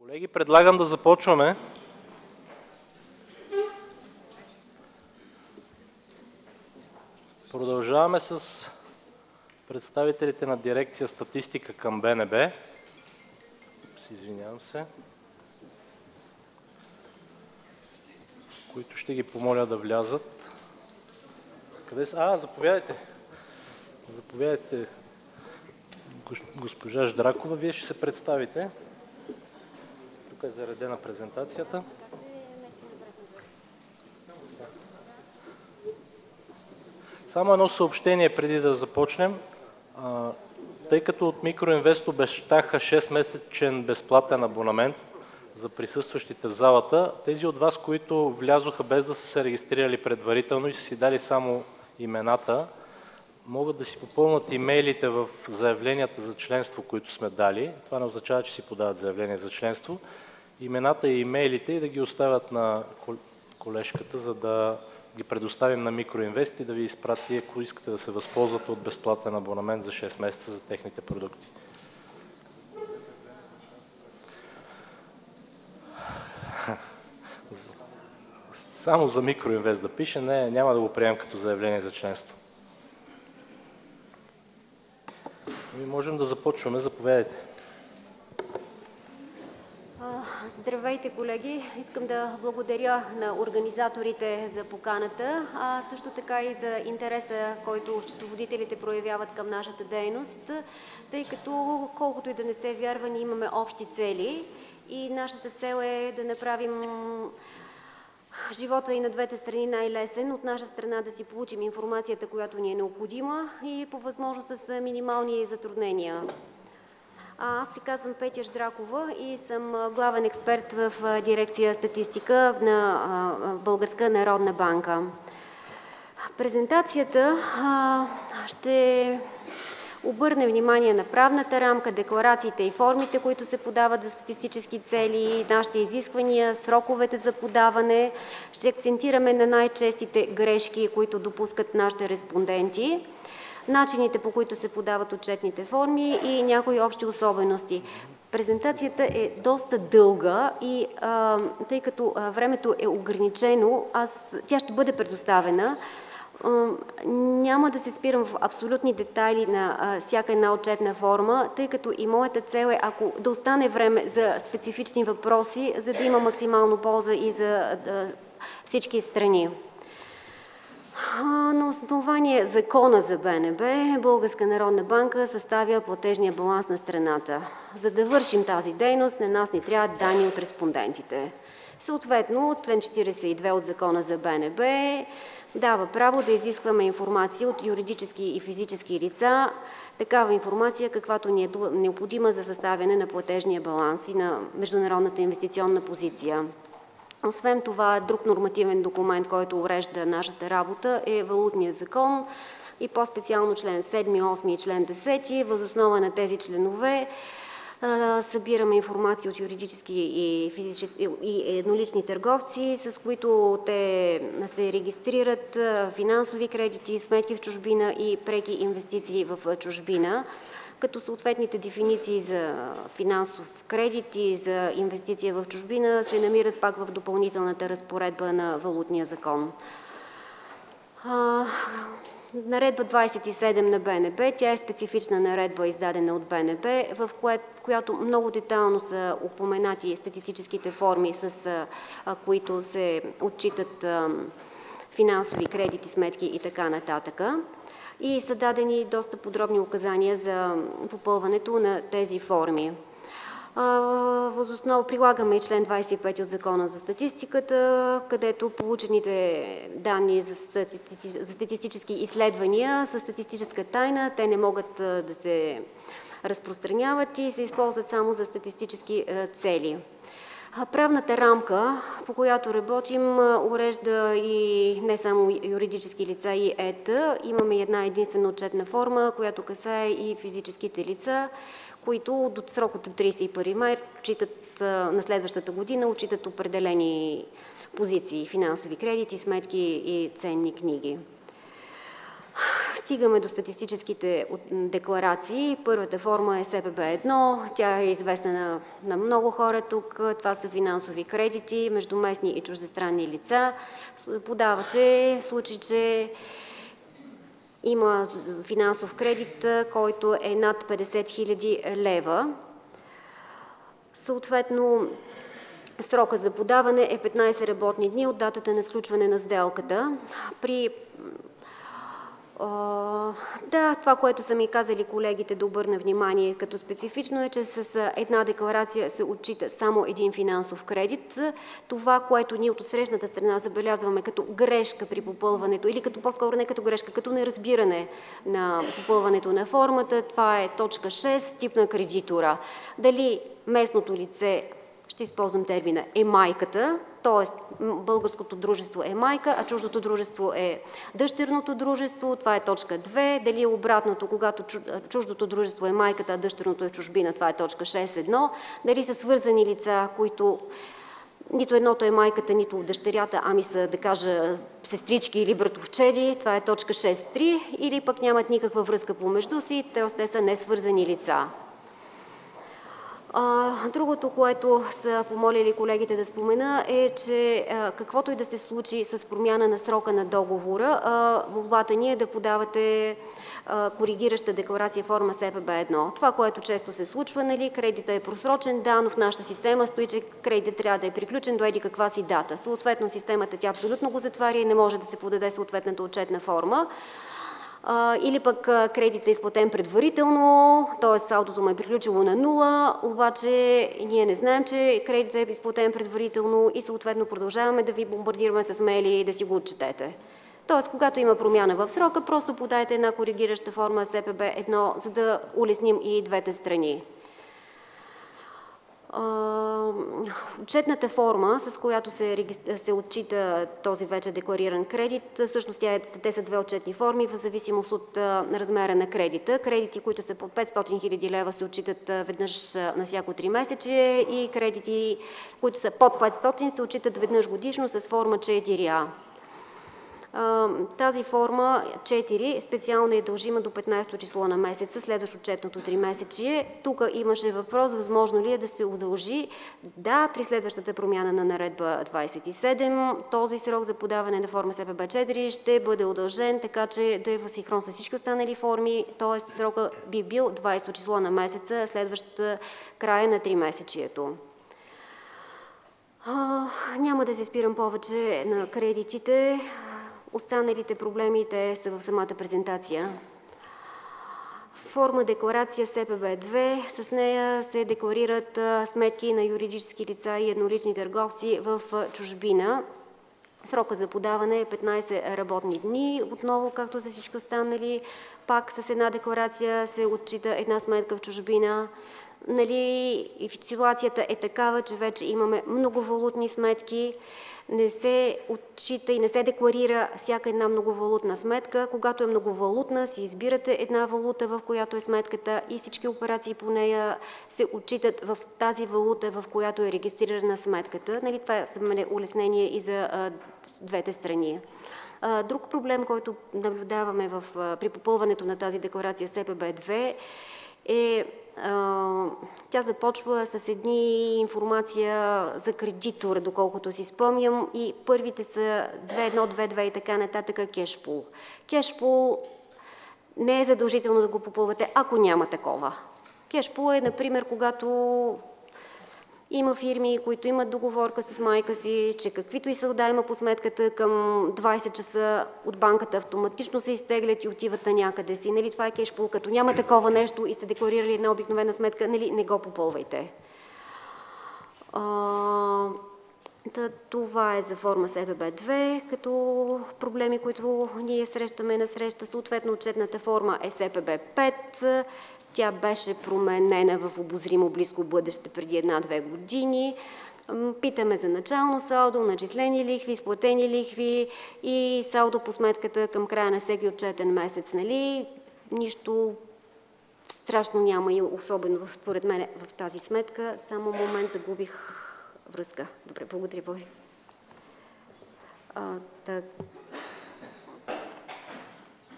Колеги, предлагам да започваме. Продължаваме с представителите на дирекция статистика към БНБ. Извинявам се. Които ще ги помоля да влязат. Къде са? Заповядайте. Заповядайте, госпожа Ждракова. Вие ще се представите. Тук е заредена презентацията. Само едно съобщение преди да започнем. Тъй като от Микроинвест обещаха 6-месечен безплатен абонамент за присъстващите в залата, тези от вас, които влязоха без да са се регистрирали предварително и са си дали само имената, могат да си попълнат имейлите в заявленията за членство, които сме дали. Това не означава, че си подават заявление за членство. Имената и имейлите и да ги оставят на колежката, за да ги предоставим на Микроинвест и да ви изпрати, ако искате да се възползвате от безплатен абонамент за 6 месеца за техните продукти. Само за Микроинвест да пише, няма да го приемем като заявление за членство. Можем да започваме. Заповядайте. Здравейте, колеги! Искам да благодаря на организаторите за поканата, а също така и за интереса, който счетоводителите проявяват към нашата дейност, тъй като колкото и да не се вярва, ние имаме общи цели и нашата цел е да направим живота и на двете страни най-лесен. От наша страна да си получим информацията, която ни е необходима и по възможност с минимални затруднения. Аз се казвам Петя Ждракова и съм главен експерт в дирекция статистика на Българска народна банка. Презентацията ще обърне внимание на правната рамка, декларациите и формите, които се подават за статистически цели, нашите изисквания, сроковете за подаване. Ще акцентираме на най-честите грешки, които допускат нашите респонденти, начините, по които се подават отчетните форми и някои общи особености. Презентацията е доста дълга и тъй като времето е ограничено, тя ще бъде предоставена. Няма да се спирам в абсолютни детайли на всяка една отчетна форма, тъй като и моята цел е, ако да остане време за специфични въпроси, за да има максимално полза и за всички страни. На основание закона за БНБ, Българска народна банка съставя платежния баланс на страната. За да вършим тази дейност, на нас ни трябват данни от респондентите. Съответно, член 42 от закона за БНБ дава право да изискваме информация от юридически и физически лица, такава информация, каквато ни е необходима за съставяне на платежния баланс и на международната инвестиционна позиция. Освен това, друг нормативен документ, който урежда нашата работа, е Валутният закон и по-специално член 7, 8 и член 10. Въз основа на тези членове събираме информация от юридически и физически и еднолични търговци, с които те се регистрират финансови кредити, сметки в чужбина и преки инвестиции в чужбина, като съответните дефиниции за финансов кредит и за инвестиция в чужбина се намират пак в допълнителната разпоредба на Валутния закон. Наредба 27 на БНБ, тя е специфична наредба, издадена от БНБ, в която много детайлно са упоменати статистическите форми, с които се отчитат финансови кредити, сметки и така нататък. И са дадени доста подробни указания за попълването на тези форми. Въз основа прилагаме и член 25 от Закона за статистиката, където получените данни за статистически изследвания са статистическа тайна, те не могат да се разпространяват и се използват само за статистически цели. Правната рамка, по която работим, урежда и не само юридически лица и ЕТ. Имаме една единствена отчетна форма, която касае и физическите лица, които до срок от 31 май на следващата година отчитат определени позиции, финансови кредити, сметки и ценни книги. Стигаме до статистическите декларации. Първата форма е СПБ-1. Тя е известна на много хора тук. Това са финансови кредити между местни и чуждестранни лица. Подава се в случай, че има финансов кредит, който е над 50 000 лева. Съответно, срока за подаване е 15 работни дни от датата на сключване на сделката. Това, което са ми казали колегите да обърна внимание като специфично е, че с една декларация се отчита само един финансов кредит. Това, което ние от отсрещната страна забелязваме като грешка при попълването, или по-скоро не като грешка, като неразбиране на попълването на формата, това е точка 6, тип на кредитора. Дали местното лице, ще използвам термина, е майката, т.е. българското дружество е майка, а чуждото дружество е дъщерното дружество, това е точка 2. Дали е обратното, когато чуждото дружество е майката, а дъщерното е в чужбина, това е точка 6.1. Дали са свързани лица, които нито едното е майката, нито дъщерята, ами са, да кажа, сестрички или братовчеди, това е точка 6.3. Или пък нямат никаква връзка помежду си, т.е. те са несвързани лица. Другото, което са помолили колегите да спомена е, че каквото и да се случи с промяна на срока на договора, молбата ни е да подавате коригираща декларация форма СПБ-1. Това, което често се случва, нали, кредитът е просрочен, да, но в нашата система стои, че кредитът трябва да е приключен до еди каква си дата. Съответно, системата тя абсолютно го затваря и не може да се подаде съответната отчетна форма. Или пък кредитът е изплатен предварително, т.е. салдото му е приключило на 0, обаче ние не знаем, че кредитът е изплатен предварително и съответно продължаваме да ви бомбардираме с мейли и да си го отчетете. Т.е. когато има промяна в срока, просто подайте една коригираща форма СПБ-1, за да улесним и двете страни. Отчетната форма, с която се отчита този вече деклариран кредит, всъщност те са две отчетни форми в зависимост от размера на кредита. Кредити, които са под 500 000 лева, се отчитат веднъж на всяко 3 месече и кредити, които са под 500, се отчитат веднъж годишно с форма 4А. Тази форма 4 специално е дължима до 15 число на месеца, следващ отчетното 3-месечие. Тук имаше въпрос, възможно ли е да се удължи. Да, при следващата промяна на наредба 27, този срок за подаване на форма СПБ-4 ще бъде удължен, така че да е в синхрон с всички останали форми, т.е. срока би бил 20 число на месеца, следващ края на 3-месечието. Няма да се спирам повече на кредитите. Останалите проблеми те са в самата презентация. Форма декларация СПБ-2, с нея се декларират сметки на юридически лица и еднолични търговци в чужбина. Срока за подаване е 15 работни дни. Отново, както за всички останали, пак с една декларация се отчита една сметка в чужбина. И ситуацията е такава, че вече имаме многовалутни сметки. Не се отчита и не се декларира всяка една многовалутна сметка. Когато е многовалутна, си избирате една валута, в която е сметката и всички операции по нея се отчитат в тази валута, в която е регистрирана сметката. Това са улеснение и за двете страни. Друг проблем, който наблюдаваме при попълването на тази декларация СПБ-2 е тя започва с информация за кредитор, доколкото си спомням, и първите са 2.1, 2.2 и така нататък кешпул. Кешпул не е задължително да го попълвате, ако няма такова. Кешпул е, например, когато има фирми, които имат договорка с майка си, че каквито и салда има по сметката към 20 часа от банката автоматично се изтеглят и отиват на някъде си. Това е кешпул. Като няма такова нещо и сте декларирали една обикновена сметка, не го попълвайте. Това е за форма СПБ-2, като проблеми, които ние срещаме на среща. Съответно, отчетната форма е СПБ-5. Тя беше променена в обозримо близко бъдеще преди 1-2 години. Питаме за начално салдо, начислени лихви, изплатени лихви и салдо по сметката към края на всеки отчетен месец. Нищо страшно няма и особено според мен в тази сметка. Само момент, загубих връзка. Добре, благодаря ви.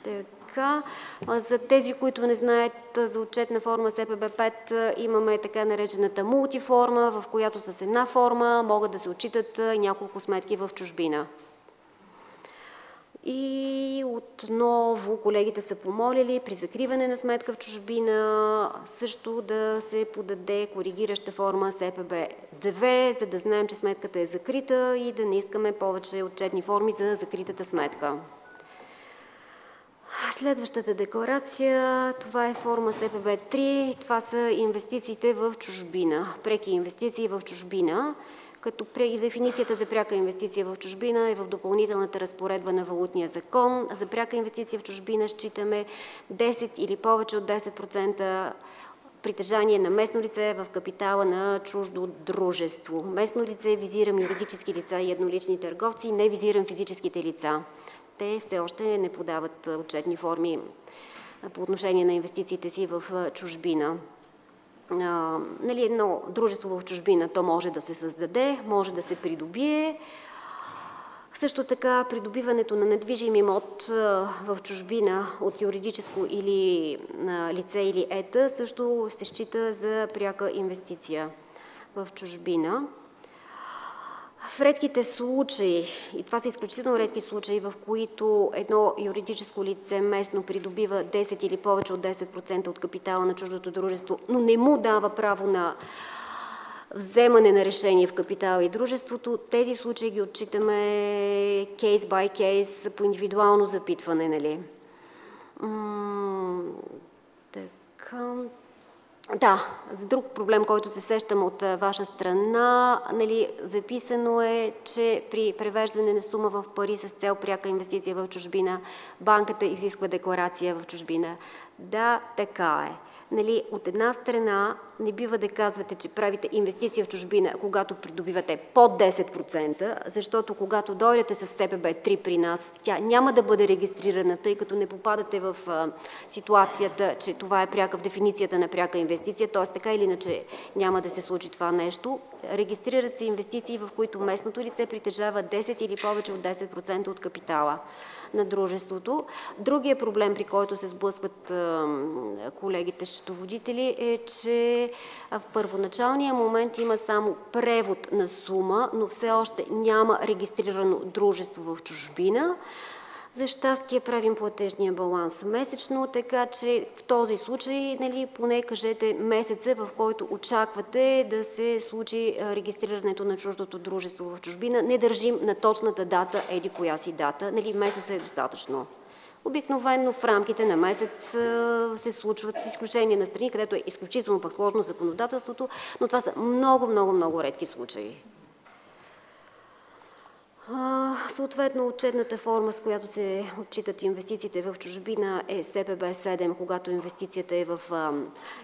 Така, за тези, които не знаят, за отчетна форма СПБ-5 имаме така наречената мултиформа, в която с една форма могат да се отчитат няколко сметки в чужбина. И отново колегите са помолили при закриване на сметка в чужбина също да се подаде коригираща форма СПБ-2, за да знаем, че сметката е закрита и да не искаме повече отчетни форми за закритата сметка. Следващата декларация, това е форма СПБ-3, това са инвестициите в чужбина, преки инвестиции в чужбина, като дефиницията за пряка инвестиция в чужбина е в допълнителната разпоредба на Валутния закон. За пряка инвестиция в чужбина считаме 10 или повече от 10% притежание на местно лице в капитала на чуждо дружество. Местно лице визирам юридически лица и еднолични търговци, не визирам физическите лица. Те все още не подават отчетни форми по отношение на инвестициите си в чужбина. Едно дружество в чужбина, то може да се създаде, може да се придобие. Също така придобиването на недвижим имот в чужбина от юридическо или лице или ЕТА също се счита за пряка инвестиция в чужбина. В редките случаи, и това са изключително редки случаи, в които едно юридическо лице местно придобива 10 или повече от 10% от капитала на чуждото дружество, но не му дава право на вземане на решение в капитала и дружеството, тези случаи ги отчитаме кейс бай кейс по индивидуално запитване, нали? Така... Да, за друг проблем, който се сещам от ваша страна, записано е, че при превеждане на сума в пари с цел пряка инвестиция в чужбина, банката изисква декларация в чужбина. Да, така е. От една страна не бива да казвате, че правите инвестиция в чужбина, когато придобивате под 10%, защото когато дойдете с СПБ-3 при нас, тя няма да бъде регистрирана, тъй като не попадате в ситуацията, че това е пряка в дефиницията на пряка инвестиция, т.е. така или иначе няма да се случи това нещо. Регистрират се инвестиции, в които местното лице притежава 10 или повече от 10% от капитала на дружеството. Другия проблем, при който се сблъскват колегите счетоводители, е, че в първоначалния момент има само превод на сума, но все още няма регистрирано дружество в чужбина. За щастие правим платежния баланс месечно, така че в този случай поне кажете месеца, в който очаквате да се случи регистрирането на чуждото дружество в чужбина. Не държим на точната дата, еди коя си дата, месеца е достатъчно. Обикновено в рамките на месец се случват, с изключение на страни, където е изключително пък сложно законодателството, но това са много редки случаи. Съответно, отчетната форма, с която се отчитат инвестициите в чужбина, е СПБ-7, когато инвестицията е в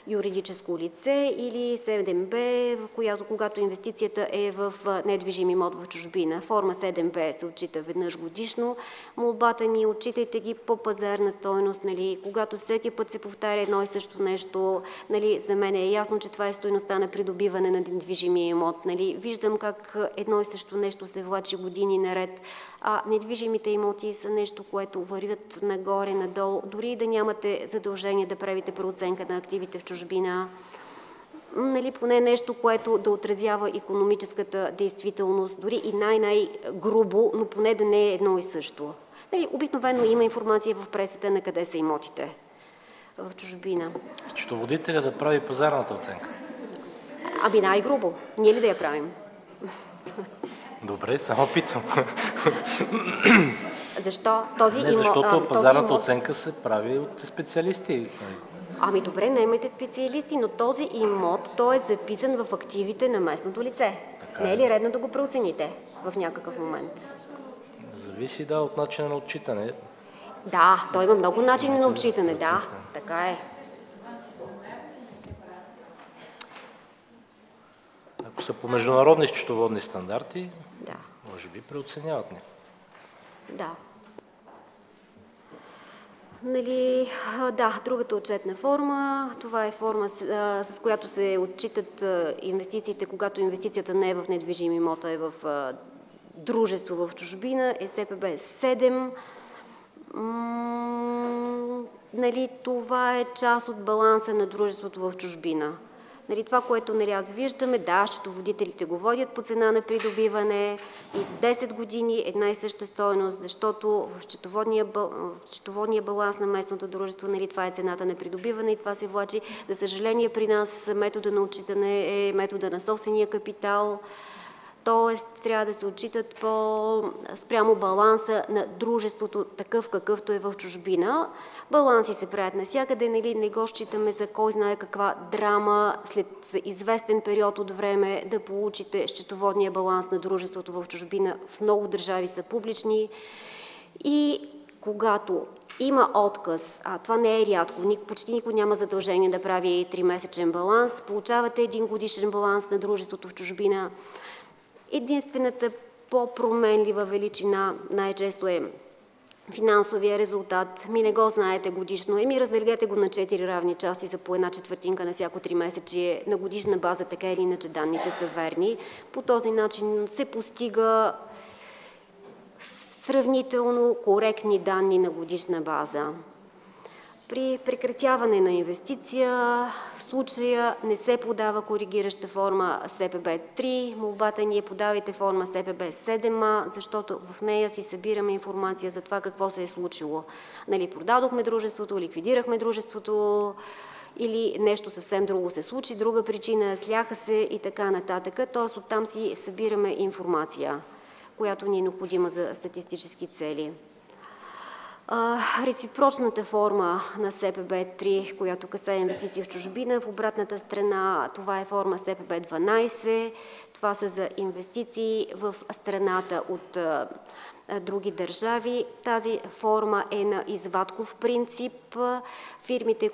юридическо лице, или 7Б, когато инвестицията е в недвижим имот в чужбина. Форма 7Б се отчита веднъж годишно. Молбата ми, отчитайте ги по пазарна стойност, когато всеки път се повтаря едно и също нещо, за мен е ясно, че това е стойността на придобиване на недвижимия имот. Виждам как едно и също нещо се влачи години наред, а недвижимите имоти са нещо, което вървят нагоре, надолу, дори и да нямате задължение да правите преоценка на активите в чужбина. Поне нещо, което да отразява икономическата действителност, дори и най-грубо, но поне да не е едно и също. Обикновено има информация в пресата на къде са имотите в чужбина. Счетоводителя да прави пазарната оценка? Най-грубо. Ние ли да я правим? Добре, само питам. Защо? Защото пазарната оценка се прави от специалисти. Добре, наймайте специалисти, но този имот, той е записан в активите на местното лице. Не е ли редно да го преоцените в някакъв момент? Зависи, от начина на отчитане. Да, той има много начини на отчитане, да, така е. Ако са по международни счетоводни стандарти, може би преоценяват не. Да. Другата отчетна форма, това е форма, с която се отчитат инвестициите, когато инвестицията не е в недвижим имот, а е в дружество в чужбина, е СПБ-7. това е част от баланса на дружеството в чужбина. Това, което аз виждаме, да, счетоводителите го водят по цена на придобиване и 10 години една и съща стойност, защото в счетоводния баланс на местното дружество това е цената на придобиване и това се влачи. За съжаление при нас метода на отчитане е метода на собствения капитал, т.е. трябва да се отчитат спрямо баланса на дружеството, такъв какъвто е в чужбина. Баланси се правят навсякъде, не го считаме за кой знае каква драма след известен период от време да получите счетоводния баланс на дружеството в чужбина. В много държави са публични и когато има отказ, а това не е рядко, почти никой няма задължение да прави 3-месечен баланс, получавате 1 годишен баланс на дружеството в чужбина. Единствената по-променлива величина най-често е финансовия резултат. Не го знаете годишно. Разделете го на 4 равни части за по 1/4 на всяко 3 месече. На годишна база така или иначе данните са верни. По този начин се постига сравнително коректни данни на годишна база. При прекратяване на инвестиция в случая не се подава коригираща форма СПБ-3, молбата ни е подавайте форма СПБ-7А, защото в нея си събираме информация за това какво се е случило. Продадохме дружеството, ликвидирахме дружеството или нещо съвсем друго се случи, друга причина, сляха се и така нататък. Т.е. оттам си събираме информация, която ни е необходима за статистически цели. Реципрочната форма на СПБ-3, която касае инвестиции в чужбина, в обратната страна това е форма СПБ-12, това са за инвестиции в страната от други държави. Тази форма е на извадков принцип. Фирмите,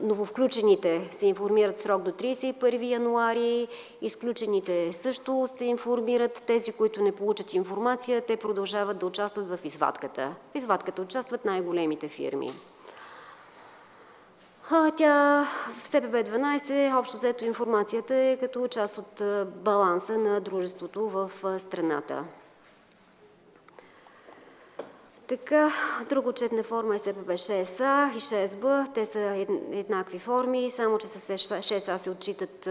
нововключените се информират срок до 31 януари, изключените също се информират. Тези, които не получат информация, те продължават да участват в извадката. В извадката участват най-големите фирми. В СПБ-12 общо взето информацията е като част от баланса на дружеството в страната. Така, друга отчетна форма е СПБ-6А и 6Б. Те са еднакви форми, само че с 6А се отчитат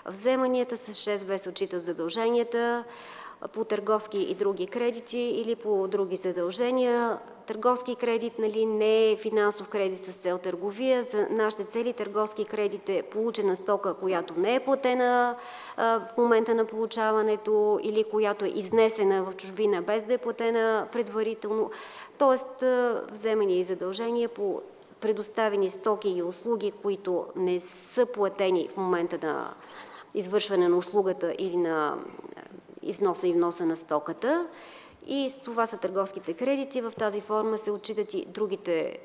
вземанията, с 6Б се отчитат задълженията по търговски и други кредити или по други задължения. Търговски кредит не е финансов кредит с цел търговия. За нашите цели търговски кредит е получена стока, която не е платена в момента на получаването или която е изнесена в чужбина без да е платена предварително. Тоест вземания и задължения по предоставени стоки и услуги, които не са платени в момента на извършване на услугата или на износа и вноса на стоката. И това са търговските кредити. В тази форма се отчитат и другите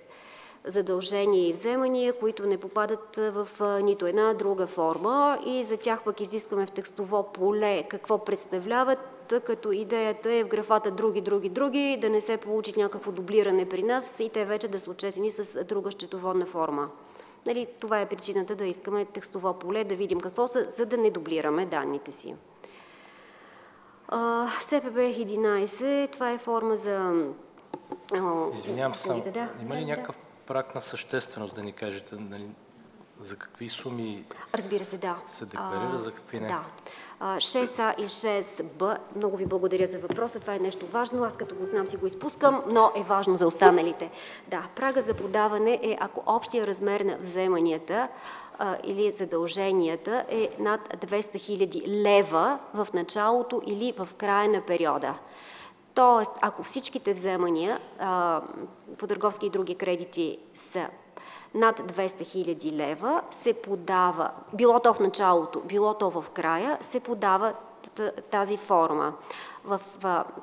задължения и вземания, които не попадат в нито една друга форма и за тях пък изискаме в текстово поле какво представляват, като идеята е в графата други, да не се получи някакво дублиране при нас и те вече да са отчетени с друга счетоводна форма. Това е причината да искаме текстово поле, да видим какво са, за да не дублираме данните си. СПБ-11, това е форма за... Извинявам се, има ли някакъв праг на същественост да ни кажете за какви суми разбира се, да. се декларира, за какви не? Да. 6А и 6Б, много ви благодаря за въпроса, това е нещо важно, аз като го знам си го изпускам, но е важно за останалите. Да, прага за подаване е ако общия размер на вземанията или задълженията е над 200 000 лева в началото или в края на периода. Тоест, ако всичките вземания по търговски и други кредити са над 200 000 лева, се подава, било то в началото, било то в края, се подава тази форма.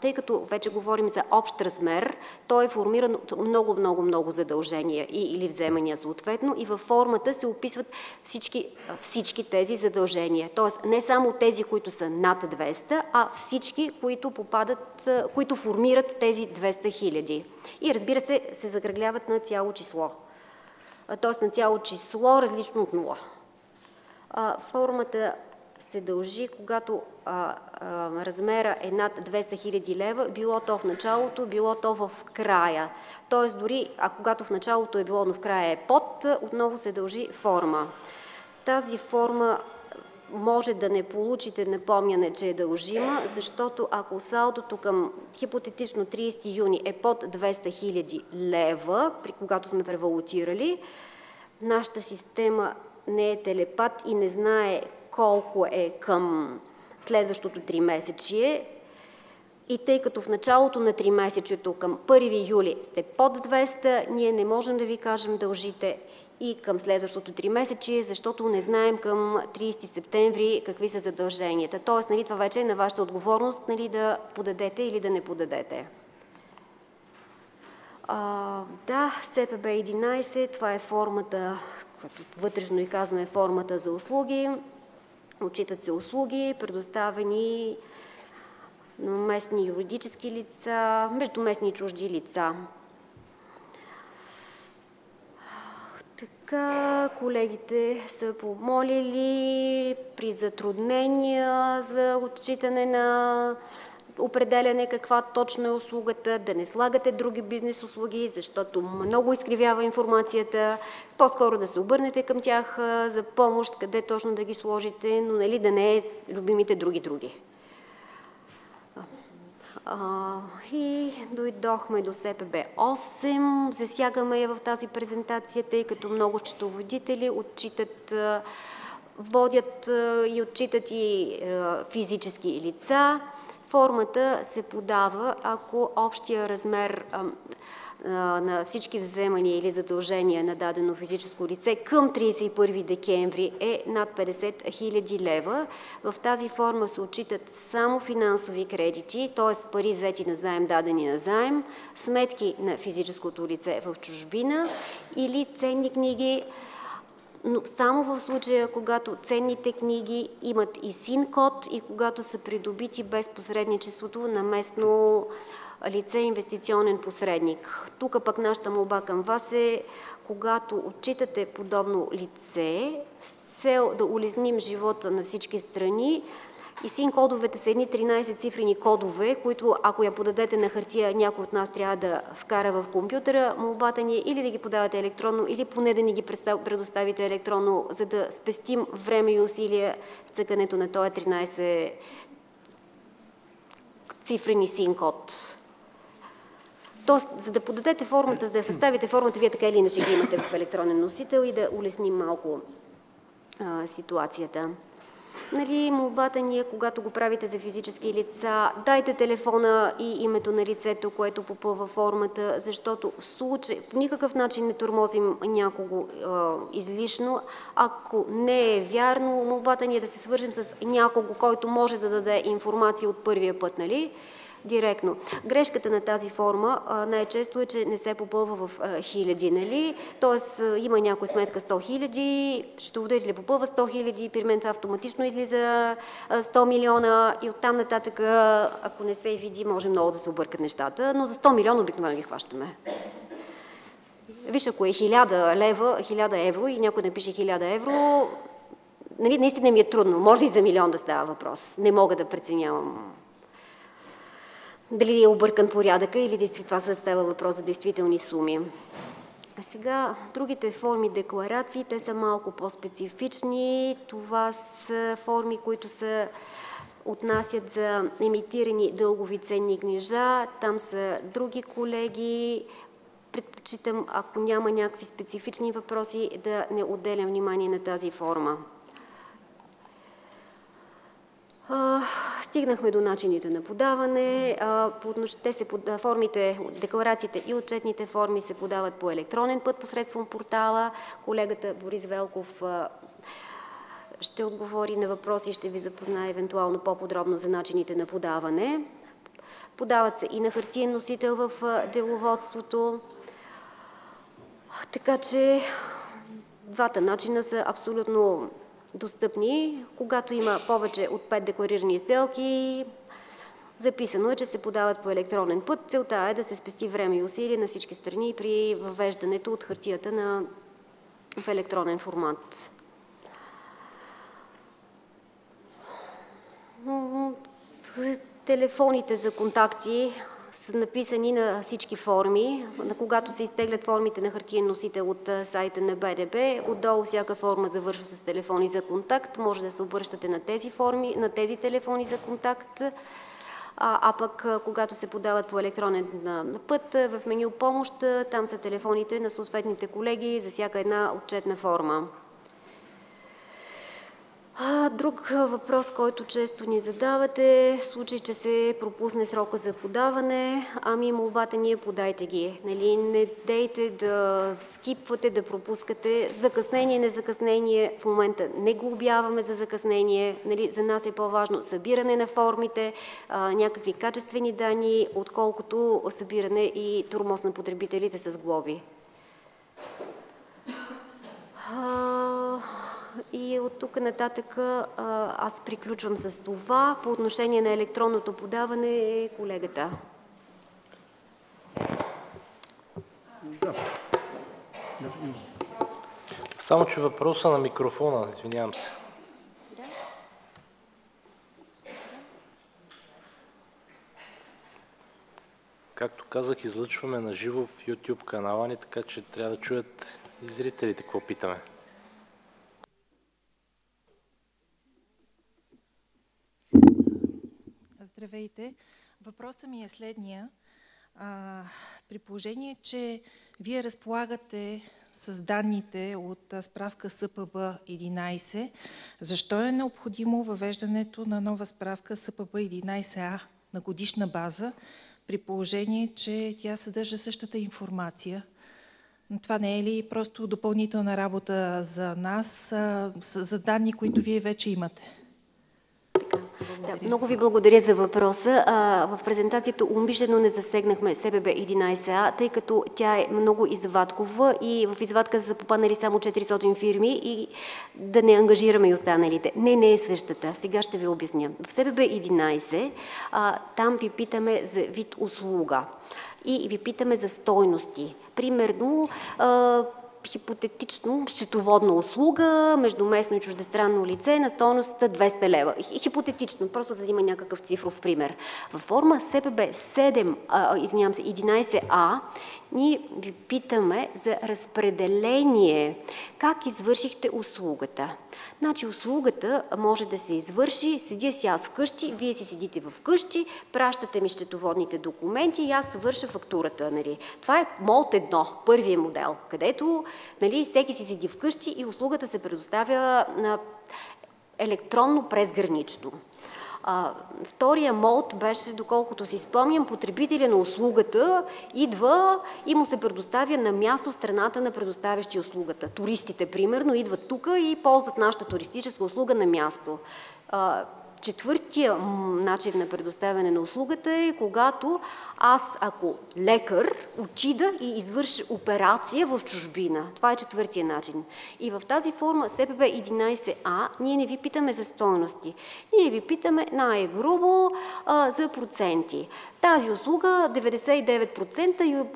Тъй като вече говорим за общ размер, той е формиран от много задължения или вземания съответно и във формата се описват всички тези задължения. Тоест не само тези, които са над 200, а всички, които формират тези 200 000. И разбира се закръгляват на цяло число. Т.е. на цяло число различно от 0. Формата се дължи, когато размера е над 200 000 лева, било то в началото, било то в края. Тоест дори, когато в началото е било, но в края е под, отново се дължи форма. Тази форма може да не получите напомняне, че е дължима, защото ако салдото към хипотетично 30 юни е под 200 000 лева, когато сме превалутирали, нашата система не е телепат и не знае колко е към следващото 3-месечие. И тъй като в началото на 3-месечието към 1 юли сте под 200, ние не можем да ви кажем дължите и към следващото 3-месечие, защото не знаем към 30 септември какви са задълженията. Тоест, това вече е на вашата отговорност, да подадете или да не подадете. Да, СПБ 11, това е формата, която вътрешно и казваме формата за услуги. Отчитат се услуги, предоставени на местни юридически лица, между местни и чужди лица. Така, колегите са помолили при затруднения за отчитане на определяне каква точно е услугата, да не слагате други бизнес услуги, защото много изкривява информацията. По-скоро да се обърнете към тях за помощ, къде точно да ги сложите, но да не е любимите други. И дойдохме до СПБ 8. Засягаме я в тази презентация, тъй като много счетоводители отчитат, водят и отчитат и физически лица. Формата се подава, ако общия размер на всички вземания или задължения на дадено физическо лице към 31 декември е над 50 000 лева. В тази форма се отчитат само финансови кредити, т.е. пари взети на заем, дадени на заем, сметки на физическото лице в чужбина или ценни книги, но само в случая, когато ценните книги имат и СИН-код и когато са придобити без посредничеството на местно лице инвестиционен посредник. Тук пък нашата молба към вас е, когато отчитате подобно лице, с цел да улесним живота на всички страни, и СИН-кодовете са едни 13-цифрени кодове, които ако я подадете на хартия, някой от нас трябва да вкара в компютъра. Молбата ни е или да ги подавате електронно, или поне да ни ги предоставите електронно, за да спестим време и усилия в цъкането на този 13-цифрени СИН-код. Тоест, за да подадете формата, за да съставите формата, вие така или иначе ги имате в електронен носител и да улесним малко ситуацията. Молбата ни е, когато го правите за физически лица, дайте телефона и името на лицето, което попълва формата, защото в случай по никакъв начин не тормозим някого излишно. Ако не е вярно, молбата ни е да се свържем с някого, който може да даде информация от първия път, директно. Грешката на тази форма най-често е, че не се попълва в хиляди, Тоест има някоя сметка 100 000, счетоводителят попълва 100 000, при мен това автоматично излиза 100 милиона и оттам нататък, ако не се види, може много да се объркат нещата, но за 100 милиона обикновено ги хващаме. Виж, ако е 1000 лева, 1000 евро и някой напише 1000 евро, наистина ми е трудно. Може и за милион да става въпрос. Не мога да преценявам дали е объркан порядъка или това става въпрос за действителни суми. А сега другите форми декларации, те са малко по-специфични. Това са форми, които се отнасят за емитирани дългови ценни книжа. Там са други колеги. Предпочитам, ако няма някакви специфични въпроси, да не отделям внимание на тази форма. Стигнахме до начините на подаване. Формите, декларациите и отчетните форми се подават по електронен път посредством портала. Колегата Борис Велков ще отговори на въпроси и ще ви запознае евентуално по-подробно за начините на подаване. Подават се и на хартиен носител в деловодството. Така че двата начина са абсолютно достъпни. Когато има повече от 5 декларирани сделки, записано е, че се подават по електронен път. Целта е да се спести време и усилия на всички страни при въвеждането от хартията в електронен формат. Телефоните за контакти са написани на всички форми. Когато се изтеглят формите на хартиен носител от сайта на БНБ, отдолу всяка форма завършва с телефони за контакт. Може да се обръщате на тези форми, на тези телефони за контакт. А пък, когато се подават по електронен път, в меню помощ, там са телефоните на съответните колеги за всяка една отчетна форма. Друг въпрос, който често ни задавате, в случай, че се пропусне срока за подаване, молбата ни е подайте ги. Нали, не дейте да скипвате, да пропускате. Закъснение, незакъснение, в момента не глобяваме за закъснение. Нали, за нас е по-важно събиране на формите, някакви качествени данни, отколкото събиране и тормоз на потребителите с глоби. И от тук нататък аз приключвам с това. По отношение на електронното подаване е колегата. Само, че въпроса на микрофона, извинявам се. Както казах, излъчваме на живо в YouTube канала ни, така че трябва да чуят и зрителите какво питаме. Здравейте! Въпросът ми е следния. При положение, че вие разполагате с данните от справка СПБ-11, защо е необходимо въвеждането на нова справка СПБ-11А на годишна база, при положение, че тя съдържа същата информация? Това не е ли просто допълнителна работа за нас, за данни, които вие вече имате? Да, много ви благодаря за въпроса. В презентацията умишлено не засегнахме СПБ-11А, тъй като тя е много извадкова и в извадката са попаднали само 400 фирми и да не ангажираме и останалите. Не е същата. Сега ще ви обясня. В СПБ-11 там ви питаме за вид услуга и ви питаме за стойности. Примерно, хипотетично счетоводна услуга, междуместно и чуждестранно лице на стойност 200 лева. Хипотетично, просто за да има някакъв цифров пример. Във форма СПБ-11А ние ви питаме за разпределение. Как извършихте услугата? Значи услугата може да се извърши, седя си аз вкъщи, вие си седите вкъщи, пращате ми счетоводните документи и аз върша фактурата. Нали. Това е мод 1, първият модел, където всеки си седи вкъщи и услугата се предоставя електронно презгранично. Втория мод беше, доколкото си спомням, потребителя на услугата идва и му се предоставя на място страната на предоставящи услугата. Туристите, примерно, идват тук и ползват нашата туристическа услуга на място. Четвъртия начин на предоставяне на услугата е когато аз, ако лекар, отида и извърши операция в чужбина. Това е четвъртия начин. И в тази форма СПБ-11А ние не ви питаме за стойности. Ние ви питаме най-грубо за проценти. Тази услуга 99% я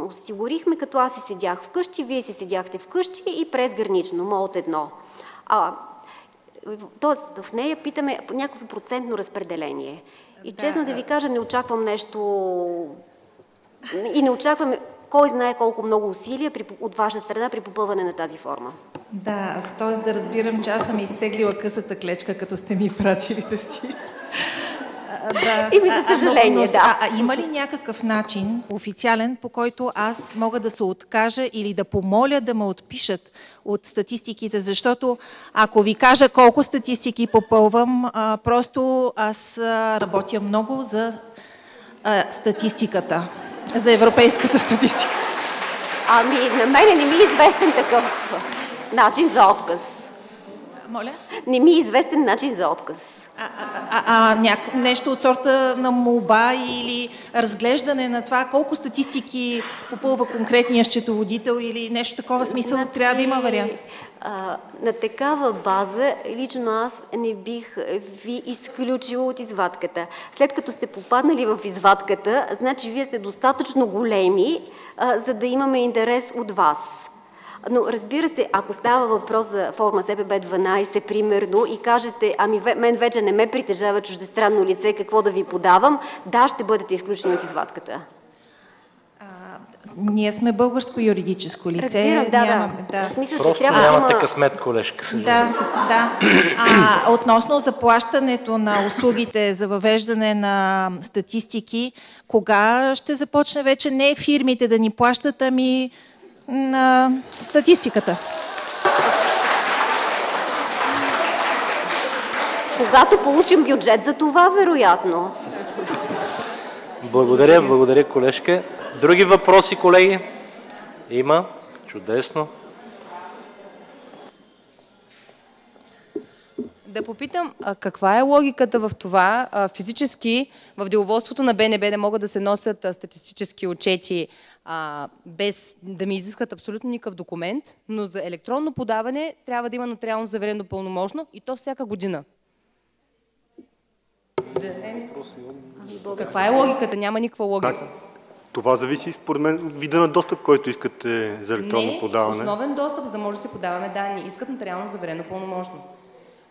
осигурихме, като аз си седях вкъщи, вие си седяхте вкъщи и презгранично, мод 1. Тоест, в нея питаме по някакво процентно разпределение. И честно да ви кажа, не очаквам нещо и не очакваме кой знае колко много усилия от ваша страна при попълване на тази форма. Да, т.е. да разбирам, че аз съм изтеглила късата клечка, като сте ми пратили да си. Да. И за съжаление, да. Има ли някакъв начин, официален, по който аз мога да се откажа или да помоля да ме отпишат от статистиките? Защото ако ви кажа колко статистики попълвам, просто аз работя много за статистиката, за европейската статистика. На мен не ми е известен такъв начин за отказ. Моля? Не ми е известен начин за отказ. Нещо от сорта на молба или разглеждане на това колко статистики попълва конкретния счетоводител или нещо такова смисъл, трябва да има вариант. На такава база лично аз не бих ви изключила от извадката. След като сте попаднали в извадката, значи вие сте достатъчно големи, за да имаме интерес от вас. Но разбира се, ако става въпрос за форма СПБ 12, примерно, и кажете, ами мен вече не ме притежава чуждестранно лице, какво да ви подавам, да, ще бъдете изключени от извадката. Ние сме българско юридическо лице. Разбирам, да. Да. Мисля, че Просто трябва да нямате има... късмет, колежка, Да. Относно заплащането на услугите за въвеждане на статистики, кога ще започне вече не фирмите да ни плащат, ами на статистиката? Когато получим бюджет за това, вероятно. Благодаря, колежка. Други въпроси, колеги? Има. Чудесно. Да попитам, каква е логиката в това физически в деловодството на БНБ да могат да се носят статистически отчети без да ми изискат абсолютно никакъв документ, но за електронно подаване трябва да има нотариално заверено пълномощно и то всяка година? Каква е логиката? Няма никаква логика. Това зависи според мен от вида на достъп, който искате за електронно подаване. Не, основен достъп, за да може да си подаваме данни. Искат нотариално заверено пълномощно.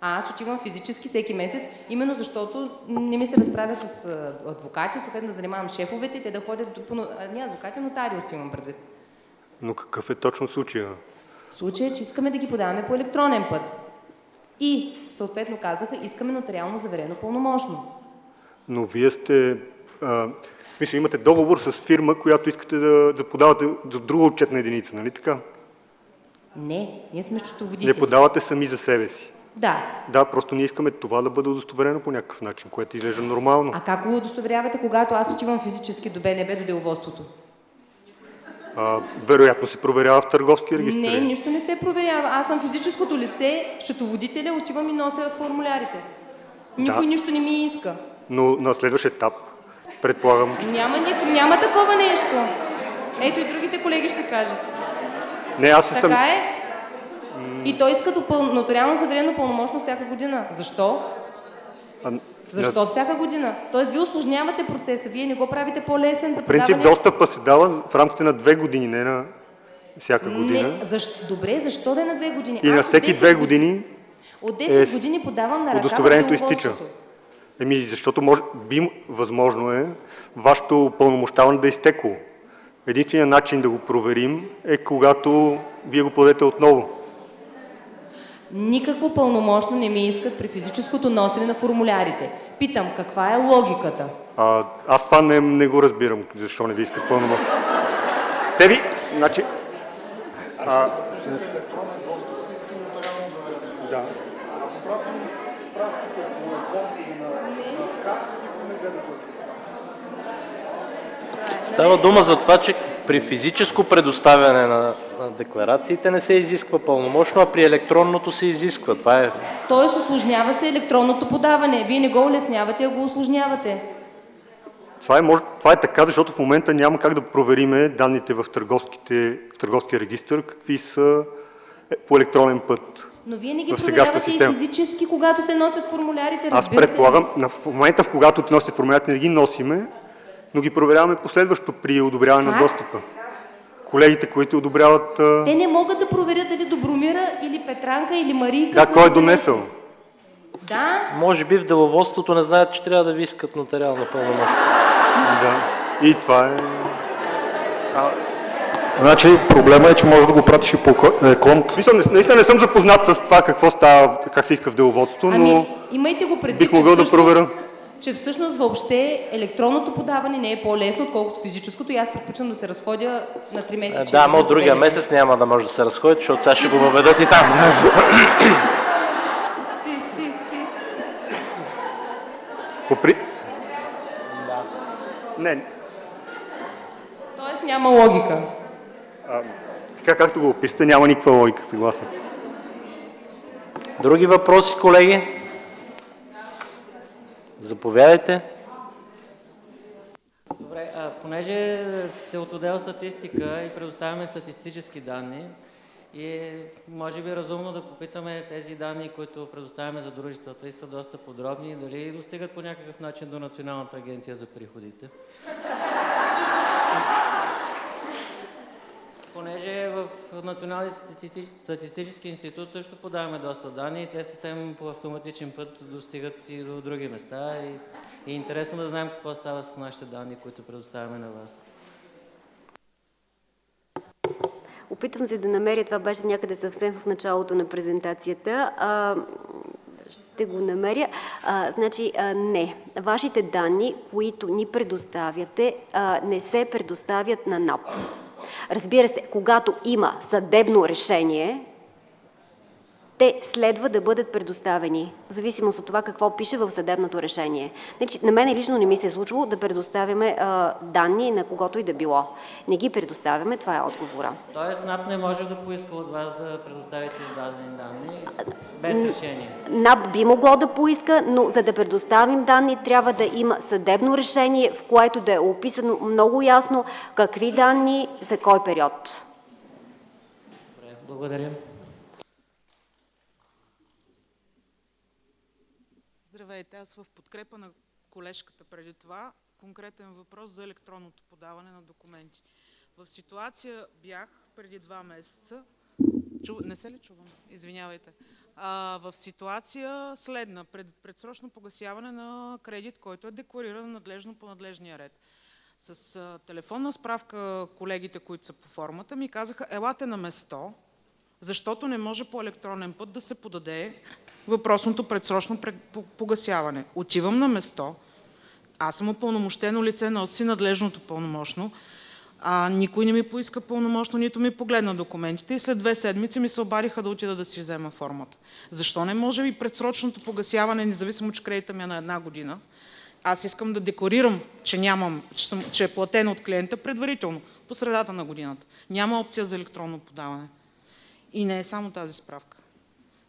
Аз отивам физически всеки месец, именно защото не ми се разправя с адвокати, съответно да занимавам шефовете и те да ходят не адвокати, нотариуси имам предвид. Но какъв е точно случая? Случая е, че искаме да ги подаваме по електронен път. И съответно казаха, искаме нотариално заверено пълномощно. Но вие сте... в смисъл, имате договор с фирма, която искате да подавате за друга отчетна единица, нали така? Не, ние сме счетоводители. Не подавате сами за себе си. Да. Да, просто ние искаме това да бъде удостоверено по някакъв начин, което изглежда нормално. А как го удостоверявате, когато аз отивам физически до БНБ, до деловодството? Вероятно се проверява в търговския регистр. Не, нищо не се проверява. Аз съм физическото лице, счетоводителя, отивам и нося формулярите. Никой нищо не ми иска. Но на следващ етап, предполагам... Няма такова нещо. Ето и другите колеги ще кажат. Не, аз така е. И той иска нотариално заверено пълномощно всяка година. Защо? Защо всяка година? Тоест вие усложнявате процеса, вие не го правите по-лесен за подаване. В принцип достъпа се дава в рамките на 2 години, не на всяка година. Добре, защо да е на 2 години? И на всеки 2 години от 10 години подавам на ръка удостоверението изтича. Защото възможно е вашето пълномощаване да е изтекло. Единственият начин да го проверим е когато вие го подадете отново. Никакво пълномощно не ми искат при физическото носене на формулярите. Питам, каква е логиката? Аз това не го разбирам, защо не ви искат пълномощно. Те ви... Значи... Да. Става дума за това, че при физическо предоставяне на декларациите не се изисква пълномощно, а при електронното се изисква. Това е... Тоест усложнява се електронното подаване. Вие не го улеснявате, а го усложнявате. Това е така, защото в момента няма как да провериме данните в търговския регистър, какви са по електронен път. Но вие не ги проверявате и физически, когато се носят формулярите, разбирате? Аз предполагам, в момента, в когато ти носят формулярите, не ги носиме, но ги проверяваме последващо при одобряване на достъпа. Колегите, които одобряват... Те не могат да проверят дали Добромира или Петранка или Марийка... Да, кой е донесъл? Да. Може би в деловодството не знаят, че трябва да ви искат нотариално пълномощно. Да. И това е... Значи проблема е, че може да го пратиш и по конт. Наистина не съм запознат с това какво става, как се иска в деловодството, но имайте го предвид, бих могъл да проверя. Че всъщност въобще електронното подаване не е по-лесно, отколкото физическото и аз предпочитам да се разходя на 3 месеца. Да, но другия месец няма да може да се разходите, защото сега ще го въведат и там. Не. Тоест няма логика. Така както го описате, няма никаква логика, съгласен съм. Други въпроси, колеги? Заповядайте. Добре, понеже сте от отдел статистика и предоставяме статистически данни, и може би разумно да попитаме тези данни, които предоставяме за дружествата и са доста подробни, дали достигат по някакъв начин до Националната агенция за приходите. Понеже в Националния статистически институт също подаваме доста данни и те съвсем по автоматичен път достигат и до други места. И е интересно да знаем какво става с нашите данни, които предоставяме на вас. Опитвам се да намеря, това беше някъде съвсем в началото на презентацията. Ще го намеря. Не. Вашите данни, които ни предоставяте, не се предоставят на НАП. Разбира се, когато има съдебно решение, те следва да бъдат предоставени, в зависимост от това какво пише в съдебното решение. На мен лично не ми се е случвало да предоставяме данни на когото и да било. Не ги предоставяме, това е отговора. Тоест НАП не може да поиска от вас да предоставите дадени данни без решение? НАП би могло да поиска, но за да предоставим данни, трябва да има съдебно решение, в което да е описано много ясно какви данни, за кой период. Добре, благодаря. Здравейте, аз в подкрепа на колежката преди това, конкретен въпрос за електронното подаване на документи. В ситуация бях преди 2 месеца, не се ли чувам? Извинявайте. В ситуация следна, предсрочно погасяване на кредит, който е деклариран надлежно по надлежния ред. С телефонна справка колегите, които са по формата, ми казаха, елате на место, защото не може по електронен път да се подаде въпросното предсрочно погасяване. Отивам на место, аз съм упълномощено лице, носи надлежното пълномощно, никой не ми поиска пълномощно, нито ми погледна документите и след 2 седмици ми се обадиха да отида да си взема формата. Защо не може и предсрочното погасяване, независимо, че кредита ми е на 1 година? Аз искам да декларирам, че е платено от клиента предварително, по средата на годината. Няма опция за електронно подаване. И не е само тази справка.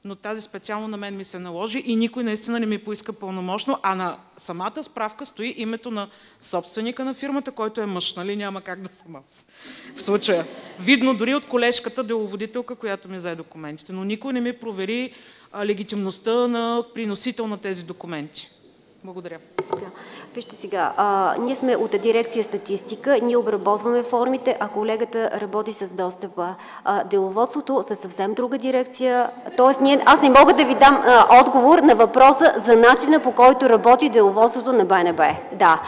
Но тази специално на мен ми се наложи и никой наистина не ми поиска пълномощно, а на самата справка стои името на собственика на фирмата, който е мъж, нали? Няма как да съм аз. В случая. Видно дори от колежката деловодителка, която ми взе документите, но никой не ми провери легитимността на приносител на тези документи. Благодаря. Вижте сега, ние сме от дирекция статистика, ние обработваме формите, а колегата работи с достъпа. Деловодството със съвсем друга дирекция, т.е. аз не мога да ви дам отговор на въпроса за начина, по който работи деловодството на БНБ. Да.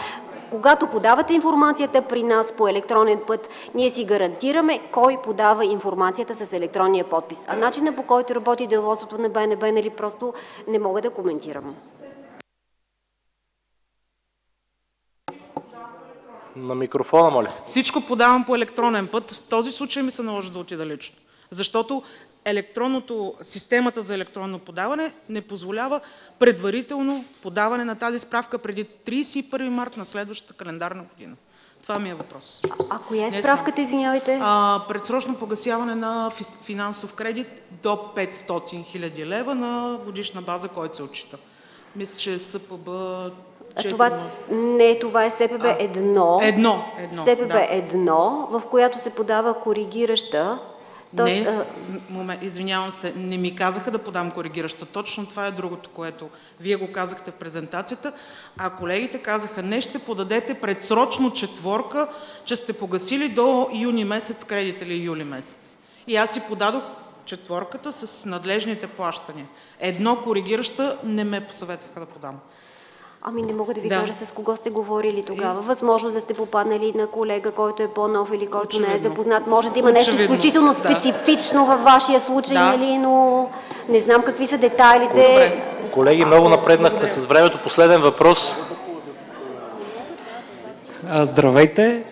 Когато подавате информацията при нас по електронен път, ние си гарантираме кой подава информацията с електронния подпис. А начина, по който работи деловодството на БНБ, нали, просто не мога да коментирам. На микрофона, моля. Всичко подавам по електронен път. В този случай ми се наложи да отида лично. Защото системата за електронно подаване не позволява предварително подаване на тази справка преди 31 март на следващата календарна година. Това ми е въпрос. А коя е справката, извинявайте? Предсрочно погасяване на финансов кредит до 500 000 лева на годишна база, който се отчита. Мисля, че е СПБ... Това е СПБ-1. СПБ-1, в която се подава коригираща. Извинявам се, не ми казаха да подам коригираща. Точно това е другото, което вие го казахте в презентацията, а колегите казаха, не, ще подадете предсрочно 4, че сте погасили до юни месец кредит или юли месец. И аз си подадох 4 с надлежните плащания. 1 коригираща не ме посъветваха да подам. Ами не мога да ви кажа с кого сте говорили тогава. Възможно да сте попаднали на колега, който е по-нов или който не е запознат. Може да има нещо изключително специфично във вашия случай, нали, но не знам какви са детайлите. Колеги, много напреднахте с времето. Последен въпрос. Здравейте.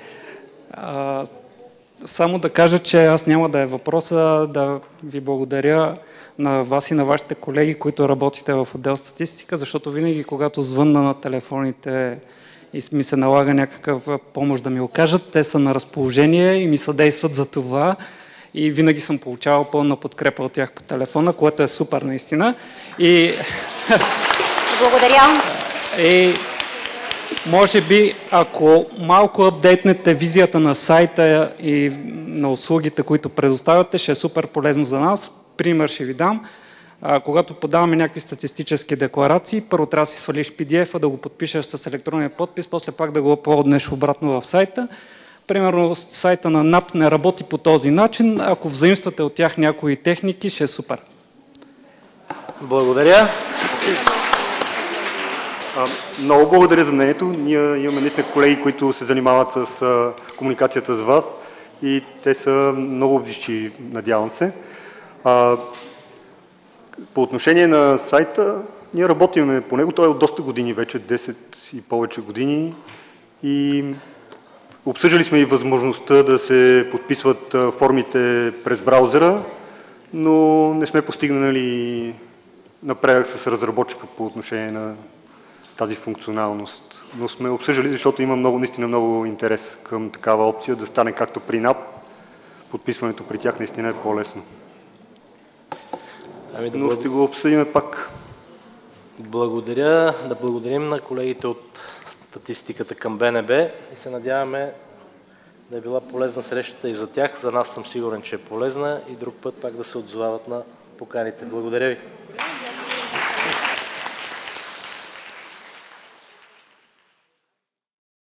Само да кажа, че аз няма да е въпроса, да ви благодаря на вас и на вашите колеги, които работите в отдел статистика, защото винаги, когато звънна на телефоните и ми се налага някаква помощ да ми окажат, те са на разположение и ми съдействат за това. И винаги съм получавал пълна подкрепа от тях по телефона, което е супер наистина. Благодаря. И може би, ако малко апдейтнете визията на сайта и на услугите, които предоставяте, ще е супер полезно за нас. Пример ще ви дам. Когато подаваме някакви статистически декларации, първо трябва да си свалиш PDF-а, да го подпишеш с електронния подпис, после пак да го аплоднеш обратно в сайта. Примерно сайта на НАП не работи по този начин. Ако взаимствате от тях някои техники, ще е супер. Благодаря. Много благодаря за мнението. Ние имаме наистина колеги, които се занимават с комуникацията с вас и те са много бдищи, надявам се. По отношение на сайта, ние работиме по него. Той е от доста години вече, 10 и повече години. И обсъждали сме и възможността да се подписват формите през браузъра, но не сме постигнали напредък с разработчика по отношение на тази функционалност. Но сме обсъждали, защото има наистина много интерес към такава опция, да стане както при НАП. Подписването при тях наистина е по-лесно. Но ще го обсъдим пак. Благодаря. Да благодарим на колегите от статистиката към БНБ и се надяваме да е била полезна срещата и за тях. За нас съм сигурен, че е полезна и друг път пак да се отзовават на поканите. Благодаря ви.